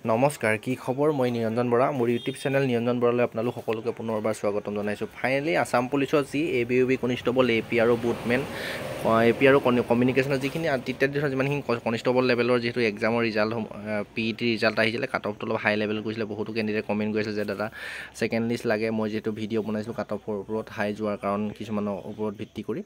নমস্কাৰ কি খবৰ মই নিৰঞ্জন বৰা মোৰ ইউটিউব চেনেল নিৰঞ্জন বৰালৈ আপোনালোক সকলোকে পুনৰবাৰ স্বাগতম জনাইছোঁ ফাইনেলি আসাম পুলিচৰ যি ABUB কনিষ্টেবল AP আৰু বুটমেন AP আৰু কমিউনিকেশ্যনৰ যিখিনি ইত্যাদি যিমানখিনি কনিষ্টেবল লেভেলৰ যিহেতু এক্সামৰ ৰিজাল্ট PET ৰিজাল্ট আহিছিলে কাট অফটো অলপ হাই লেভেল গৈছিলে বহুতো কেণ্ডিডেট কমেণ্ট কৰিছে যে দাদা ছেকেণ্ড লিষ্ট লাগে মই যিহেতু ভিডিঅ' বনাইছোঁ কাট অফৰ ওপৰত হাই যোৱাৰ কাৰণ কিছুমানৰ ওপৰত ভিত্তি কৰি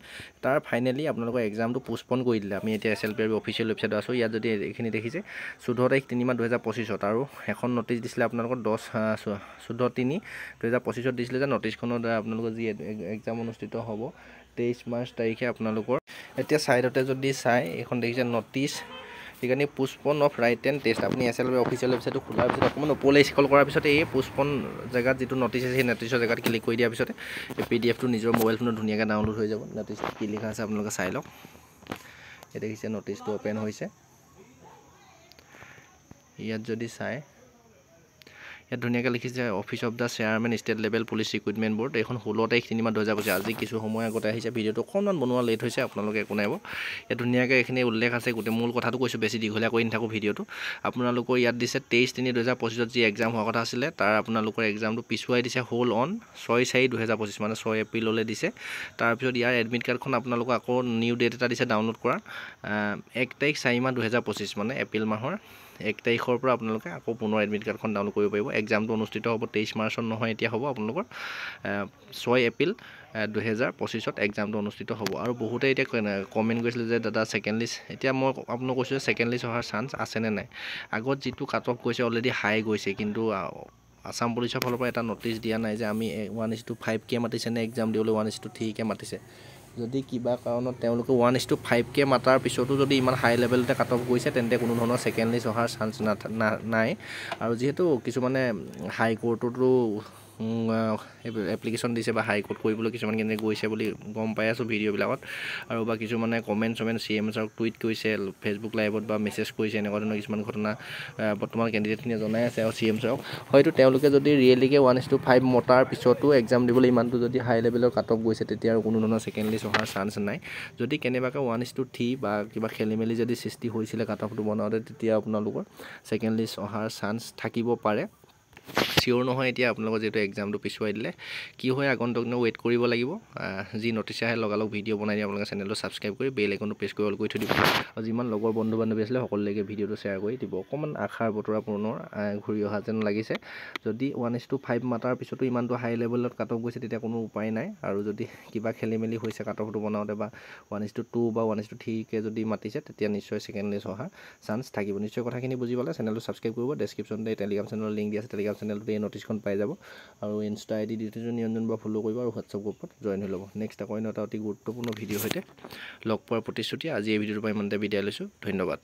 তাৰ ফাইনেলি আপোনালোকৰ এক্সামটো পোষ্টপন কৰি দিলে আমি এতিয়া SLPRB অফিচিয়েল ৱেবছাইটত আছোঁ ইয়াত যদি এইখিনি দেখিছে 14 তাৰিখ 3 মাহ 2025 আৰু এখন নটিচ দিছিলে আপোনালোকৰ 14/3/2025 দিছিলে যে নটিচখনৰ দ্বাৰা আপোনালোকৰ যি এক্সাম অনুষ্ঠিত হ'ব 23 মাৰ্চ তাৰিখে আপোনালোকৰ এতিয়া সাইডতে যদি চাই এখন দেখিছে নটিচ সেইকাৰণে পোষ্টপন অফ ৰাইট এণ্ড টেষ্ট আপুনি SLPRB অফিচিয়েল ৱেবছাইটটো খোলাৰ পিছত অকণমান ওপৰলৈ স্ক্ৰল কৰাৰ পিছত এই পোষ্টপন জেগাত যিটো নটিচ আছে সেই নটিচৰ জেগাত ক্লিক কৰি দিয়াৰ পিছতে এই PDFটো নিজৰ মোবাইল ফোনত ধুনীয়াকৈ ডাউনলোড হৈ যাব নটিচটো কি লিখা আছে আপোনালোকে চাই লওক এই দেখিছে নটিচটো ওপেন হৈছে ইয়াত যদি চাই ইয়াত ধুনীয়াকৈ লিখিছে office of the chairman state level police recruitment board এইখন 16 তাৰিখ 3 মাহ 2025 আজি কিছু সময় আগতে আহিছে ভিডিঅ'টো অকণমান বনোৱা লেট হৈছে আপোনালোকে একো নাইব ইয়াত ধুনীয়াকৈ এইখিনি উল্লেখ আছে গোটেই মূল কথাটো কৈছোঁ বেছি দীঘলীয়া কৰি নাথাকোঁ ভিডিঅ'টো আপোনালোকৰ ইয়াত দিছে 23/3/2025 যি এক্সাম হোৱা কথা আছিলে তাৰ আপোনালোকৰ এক্সামটো পিছুৱাই দিছে হোল অন 6/4/2025 মানে 6 এপ্ৰিললৈ দিছে তাৰপিছত ইয়াৰ এডমিট কাৰ্ডখন আপোনালোকক আকৌ নিউ ডেট এটা দিছে ডাউনলোড কৰা 1 তাৰিখ 4 মাহ 2025 মানে এপ্ৰিল মাহৰ 1 তাৰিখৰ পৰা আপোনালোকে আকৌ পুনৰ এডমিট কাৰ্ডখন ডাউনলোড কৰিব পাৰিব এক্সামটো অনুষ্ঠিত হ'ব 23 মাৰ্চত নহয় এতিয়া হ'ব আপোনালোকৰ 6 এপ্ৰিল 2025 এক্সামটো অনুষ্ঠিত হ'ব আৰু বহুতে এতিয়া কমেণ্ট কৰিছিলে যে দাদা ছেকেণ্ড লিষ্ট এতিয়া মই আপোনাক কৈছোঁ যে ছেকেণ্ড লিষ্ট অহাৰ চান্স আছেনে নাই আগত যিটো কাট অফ গৈছে অলৰেডি হাই গৈছে কিন্তু আসাম পুলিচৰ ফালৰ পৰা এটা নটিচ দিয়া নাই যে আমি 1:5K মাতিছে নে এক্সাম দিবলৈ 1:3K মাতিছে যদি কিবা কাৰণত তেওঁলোকে 1:5K মাতাৰ পিছতো যদি ইমান হাই লেভেলতে কাট অফ গৈছে তেন্তে কোনো ধৰণৰ ছেকেণ্ড লিষ্ট অহাৰ চান্স নাই আৰু যিহেতু কিছুমানে হাই কোৰ্টতো এপ্লিকেশ্যন দিছে বা হাই কোৰ্ট কৰিবলৈ কিছুমান কেনে গৈছে বুলি গম পাই আছোঁ ভিডিঅ'বিলাকত আৰু বা কিছুমানে কমেণ্ট CM ছাৰক টুইট কৰিছে ফেচবুক লাইভত বা মেছেজ কৰিছে এনেকুৱা ধৰণৰ কিছুমান ঘটনা বৰ্তমান কেণ্ডিডেটখিনিয়ে জনাই আছে আৰু CM ছাৰক হয়তো তেওঁলোকে যদি ৰিয়েলিকৈ 1:5 মতাৰ পিছতো এক্সাম দিবলৈ ইমানটো যদি হাই লেভেলৰ কাট অফ গৈছে তেতিয়া আৰু কোনো ধৰণৰ ছেকেণ্ড লিষ্ট অহাৰ চান্স নাই যদি কেনেবাকৈ 1:3 বা কিবা খেলি মেলি যদি সৃষ্টি হৈছিলে কাট অফটো বনাওঁতে তেতিয়া আপোনালোকৰ ছেকেণ্ড লিষ্ট অহাৰ চান্স থাকিব পাৰে চিয়ৰ নহয় এতিয়া আপোনালোকৰ যিহেতু এক্সামটো পিছুৱাই দিলে কি হয় আগন্তুক ৱেইট কৰিব লাগিব যি নটিচ আহে লগালগ ভিডিঅ' বনাই দিয়ে আপোনালোকে চেনেলটো ছাবস্ক্ৰাইব কৰি বেল আইকনটো প্ৰেছ কৰি অল কৰি থৈ দিব আৰু যিমান লগৰ বন্ধু বান্ধৱী আছিলে সকলোলৈকে ভিডিঅ'টো শ্বেয়াৰ কৰি দিব অকণমান আশাৰ বতৰা পুনৰ ঘূৰি অহা যেন লাগিছে যদি 1:5 মাতাৰ পিছতো ইমানটো হাই লেভেলত কাট অফ গৈছে তেতিয়া কোনো উপায় নাই আৰু যদি কিবা খেলি মেলি হৈছে কাট অফটো বনাওঁতে বা 1:2 বা 1:3K যদি মাতিছে তেতিয়া নিশ্চয় ছেকেণ্ড লিষ্ট অহা চান্স থাকিব নিশ্চয় কথাখিনি বুজি পালে চেনেলটো ছাবস্ক্ৰাইব কৰিব ডেছক্ৰিপশ্যনতে টেলিগ্ৰাম চেনেলৰ লিংক দিয়া আছে টেলিগ্ৰাম চেনেলটোতে এই নটিচখন পাই যাব আৰু ইনষ্টা ID দি থৈছোঁ নিৰঞ্জন বা ফ'ল' কৰিব আৰু হোৱাটছআপ গ্ৰুপত জইন হৈ ল'ব নেক্সট আকৌ এটা অতি গুৰুত্বপূৰ্ণ ভিডিঅ' সৈতে লগ পোৱাৰ প্ৰতিশ্ৰুতি আজি এই ভিডিঅ'টোৰ পৰা ইমানতে বিদায় লৈছোঁ ধন্যবাদ।